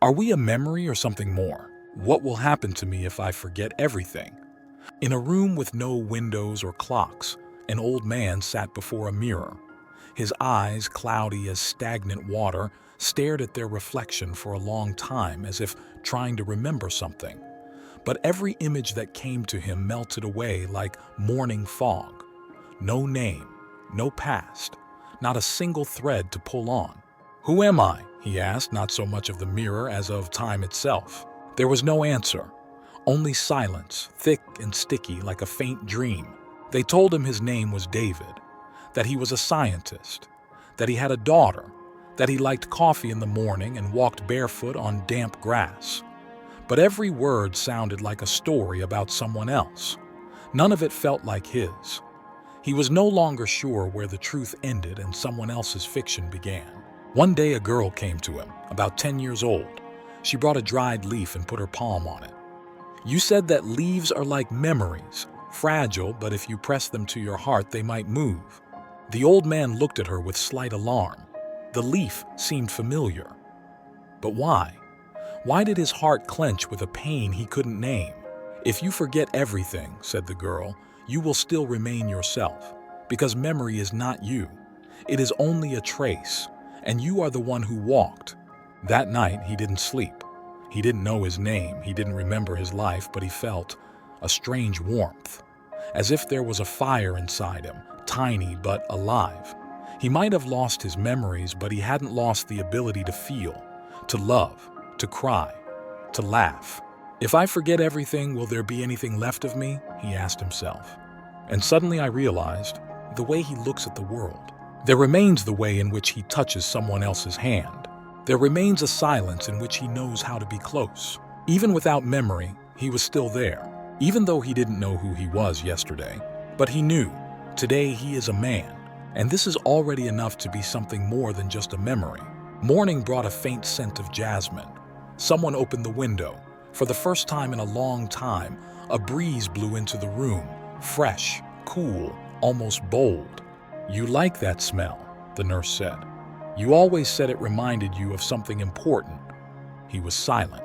Are we a memory or something more? What will happen to me if I forget everything? In a room with no windows or clocks, an old man sat before a mirror. His eyes, cloudy as stagnant water, stared at their reflection for a long time as if trying to remember something. But every image that came to him melted away like morning fog. No name, no past, not a single thread to pull on. "Who am I?" he asked, not so much of the mirror as of time itself. There was no answer, only silence, thick and sticky like a faint dream. They told him his name was David, that he was a scientist, that he had a daughter, that he liked coffee in the morning and walked barefoot on damp grass. But every word sounded like a story about someone else. None of it felt like his. He was no longer sure where the truth ended and someone else's fiction began. One day a girl came to him, about 10 years old. She brought a dried leaf and put her palm on it. "You said that leaves are like memories, fragile, but if you press them to your heart, they might move." The old man looked at her with slight alarm. The leaf seemed familiar. But why? Why did his heart clench with a pain he couldn't name? "If you forget everything," said the girl, "you will still remain yourself, because memory is not you. It is only a trace, and you are the one who walked." That night, he didn't sleep. He didn't know his name, he didn't remember his life, but he felt a strange warmth, as if there was a fire inside him, tiny but alive. He might have lost his memories, but he hadn't lost the ability to feel, to love, to cry, to laugh. "If I forget everything, will there be anything left of me?" he asked himself. And suddenly I realized the way he looks at the world. There remains the way in which he touches someone else's hand. There remains a silence in which he knows how to be close. Even without memory, he was still there. Even though he didn't know who he was yesterday, but he knew, today he is a man. And this is already enough to be something more than just a memory. Morning brought a faint scent of jasmine. Someone opened the window. For the first time in a long time, a breeze blew into the room, fresh, cool, almost bold. "You like that smell," the nurse said. "You always said it reminded you of something important." He was silent,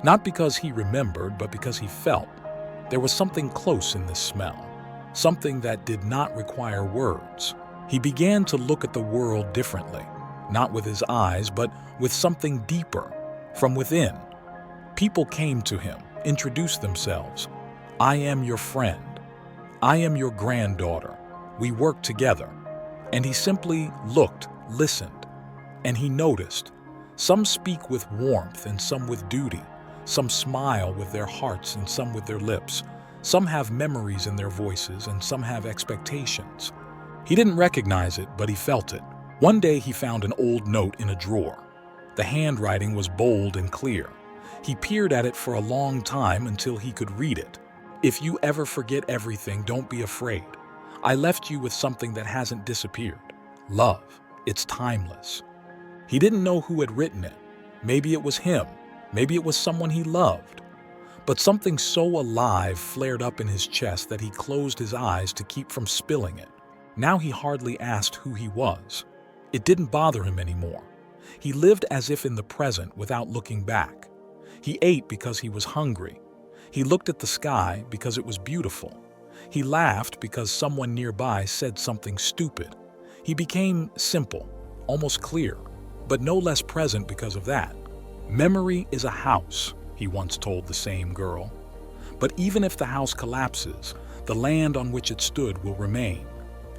not because he remembered, but because he felt. There was something close in this smell, something that did not require words. He began to look at the world differently, not with his eyes, but with something deeper, from within. People came to him, introduced themselves. "I am your friend. I am your granddaughter. We work together." And he simply looked, listened, and he noticed. Some speak with warmth and some with duty. Some smile with their hearts and some with their lips. Some have memories in their voices and some have expectations. He didn't recognize it, but he felt it. One day he found an old note in a drawer. The handwriting was bold and clear. He peered at it for a long time until he could read it. "If you ever forget everything, don't be afraid. I left you with something that hasn't disappeared. Love. It's timeless." He didn't know who had written it. Maybe it was him. Maybe it was someone he loved. But something so alive flared up in his chest that he closed his eyes to keep from spilling it. Now he hardly asked who he was. It didn't bother him anymore. He lived as if in the present without looking back. He ate because he was hungry. He looked at the sky because it was beautiful. He laughed because someone nearby said something stupid. He became simple, almost clear, but no less present because of that. "Memory is a house," he once told the same girl. "But even if the house collapses, the land on which it stood will remain.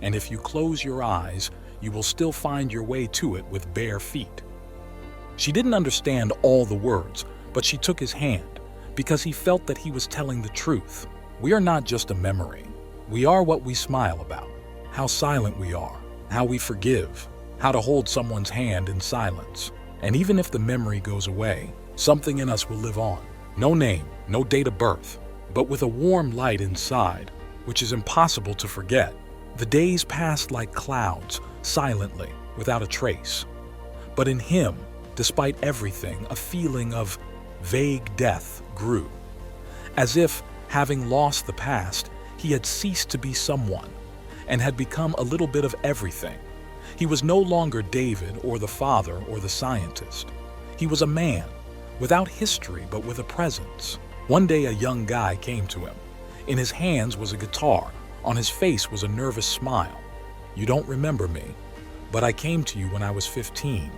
And if you close your eyes, you will still find your way to it with bare feet." She didn't understand all the words, but she took his hand because he felt that he was telling the truth. We are not just a memory. We are what we smile about, how silent we are, how we forgive, how to hold someone's hand in silence. And even if the memory goes away, something in us will live on. No name, no date of birth, but with a warm light inside, which is impossible to forget. The days passed like clouds, silently, without a trace. But in him, despite everything, a feeling of vague death grew. As if, having lost the past, he had ceased to be someone, and had become a little bit of everything. He was no longer David or the father or the scientist. He was a man, without history but with a presence. One day a young guy came to him. In his hands was a guitar, on his face was a nervous smile. "You don't remember me, but I came to you when I was 15.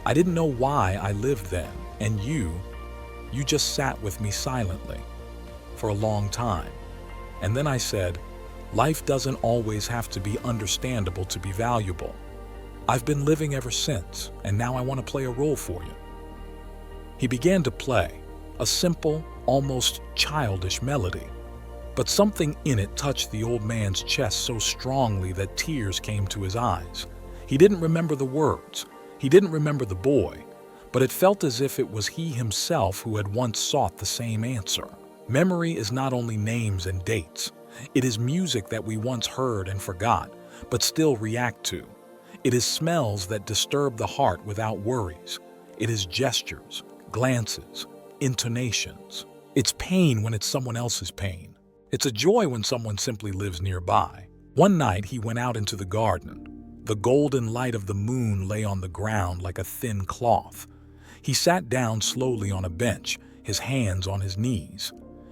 I didn't know why I lived then, and you just sat with me silently for a long time. And then I said, life doesn't always have to be understandable to be valuable. I've been living ever since, and now I want to play a role for you." He began to play, a simple, almost childish melody. But something in it touched the old man's chest so strongly that tears came to his eyes. He didn't remember the words. He didn't remember the boy, but it felt as if it was he himself who had once sought the same answer. Memory is not only names and dates. It is music that we once heard and forgot, but still react to. It is smells that disturb the heart without worries. It is gestures, glances, intonations. It's pain when it's someone else's pain. It's a joy when someone simply lives nearby. One night he went out into the garden. The golden light of the moon lay on the ground like a thin cloth. He sat down slowly on a bench, his hands on his knees.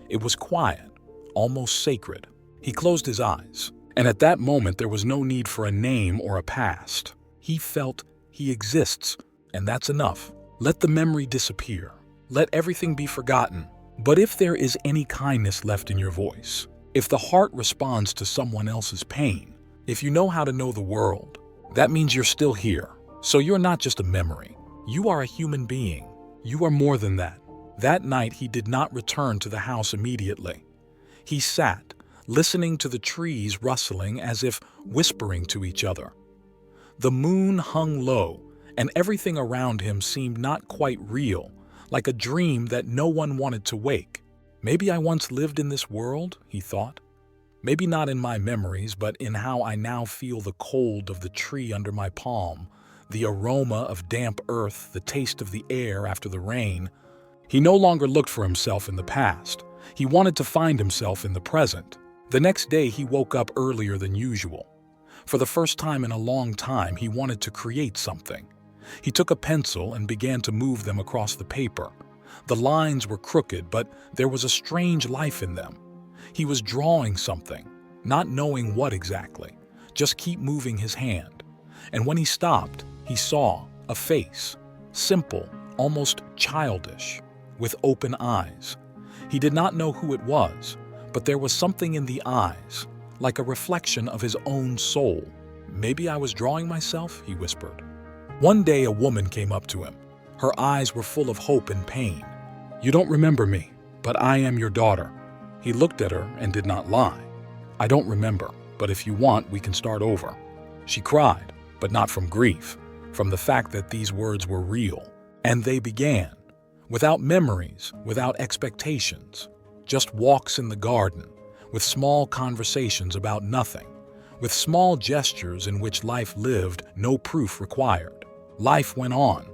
It was quiet, almost sacred. He closed his eyes, and at that moment there was no need for a name or a past. He felt he exists, and that's enough. Let the memory disappear. Let everything be forgotten. But if there is any kindness left in your voice, if the heart responds to someone else's pain, if you know how to know the world, that means you're still here. So you're not just a memory. You are a human being. You are more than that. That night he did not return to the house immediately. He sat, listening to the trees rustling as if whispering to each other. The moon hung low, and everything around him seemed not quite real, like a dream that no one wanted to wake. Maybe I once lived in this world, he thought. Maybe not in my memories, but in how I now feel the cold of the tree under my palm, the aroma of damp earth, the taste of the air after the rain. He no longer looked for himself in the past. He wanted to find himself in the present. The next day he woke up earlier than usual. For the first time in a long time, he wanted to create something. He took a pencil and began to move them across the paper. The lines were crooked, but there was a strange life in them. He was drawing something, not knowing what exactly. Just keep moving his hand. And when he stopped, he saw a face, simple, almost childish, with open eyes. He did not know who it was, but there was something in the eyes, like a reflection of his own soul. "Maybe I was drawing myself," he whispered. One day a woman came up to him. Her eyes were full of hope and pain. "You don't remember me, but I am your daughter." He looked at her and did not lie. "I don't remember, but if you want, we can start over." She cried, but not from grief, from the fact that these words were real. And they began, without memories, without expectations, just walks in the garden, with small conversations about nothing, with small gestures in which life lived, no proof required. Life went on.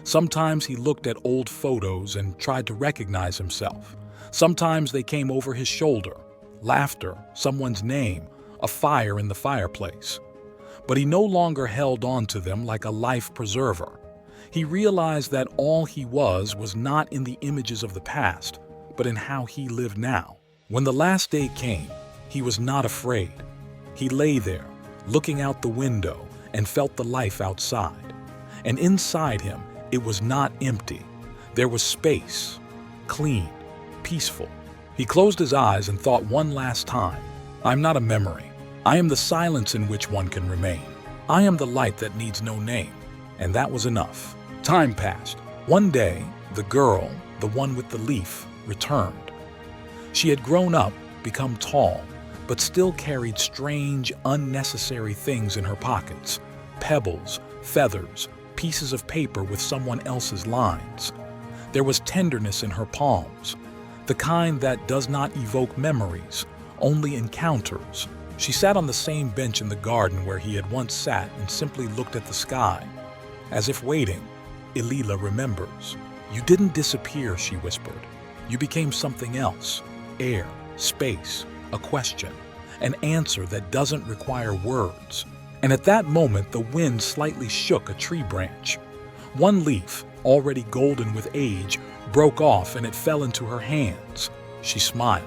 Sometimes he looked at old photos and tried to recognize himself. Sometimes they came over his shoulder, laughter, someone's name, a fire in the fireplace. But he no longer held on to them like a life preserver. He realized that all he was not in the images of the past, but in how he lived now. When the last day came, he was not afraid. He lay there, looking out the window, and felt the life outside. And inside him, it was not empty. There was space, clean, peaceful. He closed his eyes and thought one last time, "I'm not a memory. I am the silence in which one can remain. I am the light that needs no name." And that was enough. Time passed. One day, the girl, the one with the leaf, returned. She had grown up, become tall, but still carried strange, unnecessary things in her pockets. Pebbles, feathers, pieces of paper with someone else's lines. There was tenderness in her palms, the kind that does not evoke memories, only encounters. She sat on the same bench in the garden where he had once sat and simply looked at the sky, as if waiting. "Elila remembers. You didn't disappear," she whispered. "You became something else. Air, space, a question, an answer that doesn't require words." And at that moment, the wind slightly shook a tree branch. One leaf, already golden with age, broke off and it fell into her hands. She smiled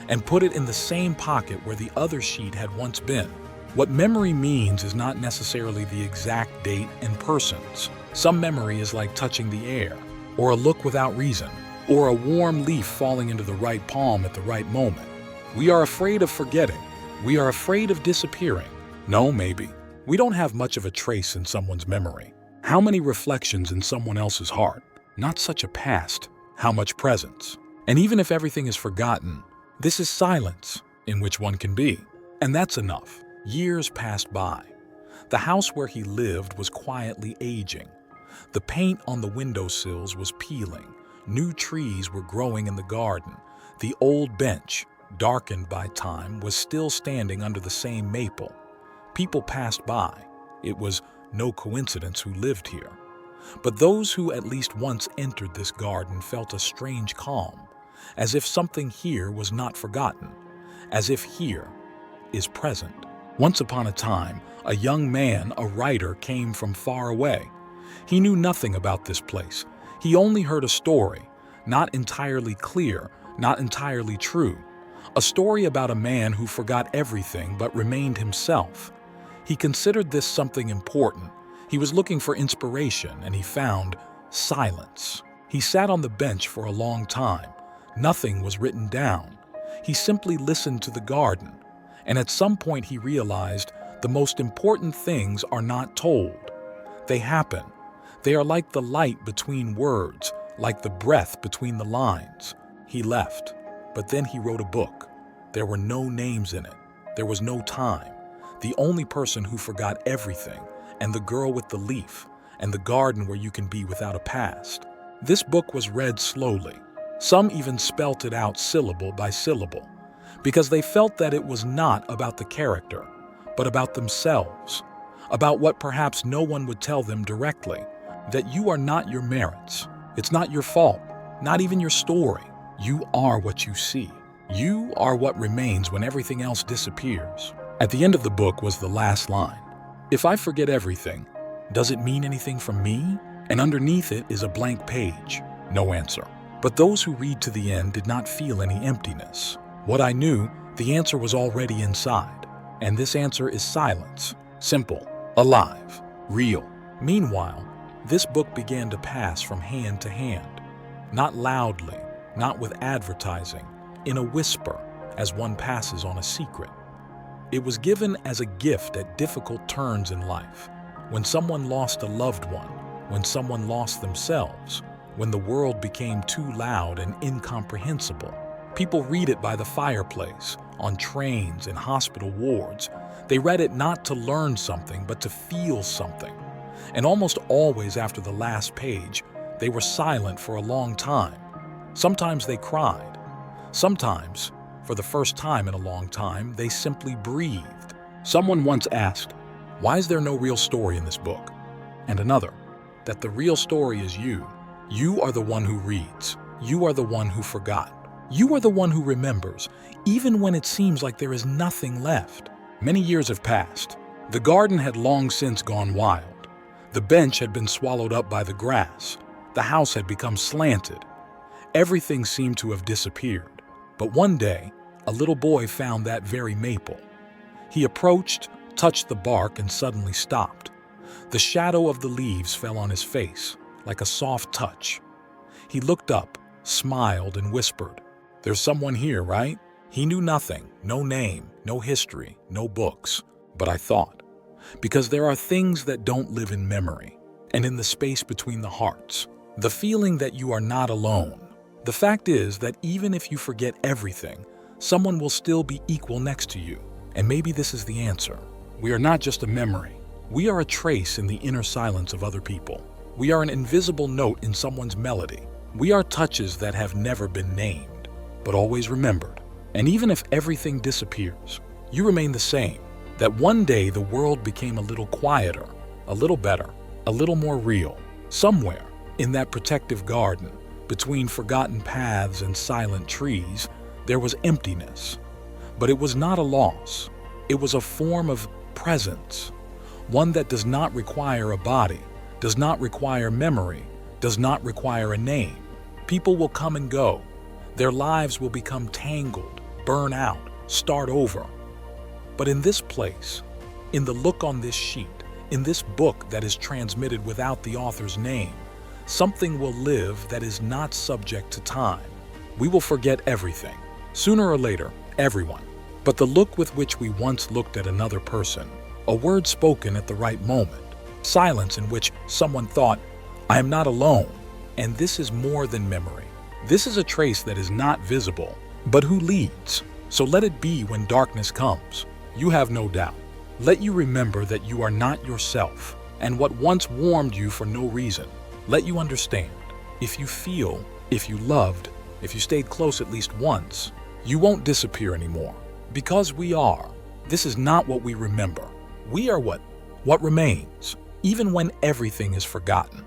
and put it in the same pocket where the other sheet had once been. What memory means is not necessarily the exact date and persons. Some memory is like touching the air, or a look without reason, or a warm leaf falling into the right palm at the right moment. We are afraid of forgetting. We are afraid of disappearing. No, maybe. We don't have much of a trace in someone's memory. How many reflections in someone else's heart? Not such a past. How much presence? And even if everything is forgotten, this is silence in which one can be. And that's enough. Years passed by. The house where he lived was quietly aging. The paint on the windowsills was peeling. New trees were growing in the garden. The old bench, darkened by time, was still standing under the same maple. People passed by. It was no coincidence who lived here. But those who at least once entered this garden felt a strange calm, as if something here was not forgotten, as if here is present. Once upon a time, a young man, a writer, came from far away. He knew nothing about this place. He only heard a story, not entirely clear, not entirely true. A story about a man who forgot everything but remained himself. He considered this something important. He was looking for inspiration, and he found silence. He sat on the bench for a long time. Nothing was written down. He simply listened to the garden. And at some point he realized the most important things are not told. They happen. They are like the light between words, like the breath between the lines. He left, but then he wrote a book. There were no names in it. There was no time. The only person who forgot everything, and the girl with the leaf, and the garden where you can be without a past. This book was read slowly. Some even spelt it out syllable by syllable, because they felt that it was not about the character, but about themselves, about what perhaps no one would tell them directly, that you are not your merits. It's not your fault, not even your story. You are what you see. You are what remains when everything else disappears. At the end of the book was the last line. If I forget everything, does it mean anything for me? And underneath it is a blank page. No answer. But those who read to the end did not feel any emptiness. What I knew, the answer was already inside. And this answer is silence. Simple, alive, real. Meanwhile, this book began to pass from hand to hand. Not loudly, not with advertising, in a whisper as one passes on a secret. It was given as a gift at difficult turns in life. When someone lost a loved one, when someone lost themselves, when the world became too loud and incomprehensible. People read it by the fireplace, on trains, in hospital wards. They read it not to learn something, but to feel something. And almost always after the last page, they were silent for a long time. Sometimes they cried. Sometimes, for the first time in a long time, they simply breathed. Someone once asked, "Why is there no real story in this book?" And another, that the real story is you. You are the one who reads. You are the one who forgot. You are the one who remembers, even when it seems like there is nothing left. Many years have passed. The garden had long since gone wild. The bench had been swallowed up by the grass. The house had become slanted. Everything seemed to have disappeared. But one day, a little boy found that very maple. He approached, touched the bark, and suddenly stopped. The shadow of the leaves fell on his face, like a soft touch. He looked up, smiled, and whispered, "There's someone here, right?" He knew nothing, no name, no history, no books. But I thought, because there are things that don't live in memory, and in the space between the hearts. The feeling that you are not alone. The fact is that even if you forget everything, someone will still be equal next to you. And maybe this is the answer. We are not just a memory. We are a trace in the inner silence of other people. We are an invisible note in someone's melody. We are touches that have never been named, but always remembered. And even if everything disappears, you remain the same. That one day the world became a little quieter, a little better, a little more real. Somewhere in that protective garden, between forgotten paths and silent trees, there was emptiness. But it was not a loss. It was a form of presence, one that does not require a body, does not require memory, does not require a name. People will come and go. Their lives will become tangled, burn out, start over. But in this place, in the look on this sheet, in this book that is transmitted without the author's name, something will live that is not subject to time. We will forget everything, sooner or later, everyone. But the look with which we once looked at another person, a word spoken at the right moment, silence in which someone thought, "I am not alone," and this is more than memory. This is a trace that is not visible, but who leads. So let it be when darkness comes. You have no doubt. Let you remember that you are not yourself, and what once warmed you for no reason. Let you understand, if you feel, if you loved, if you stayed close at least once, you won't disappear anymore. Because we are. This is not what we remember. We are what remains, even when everything is forgotten.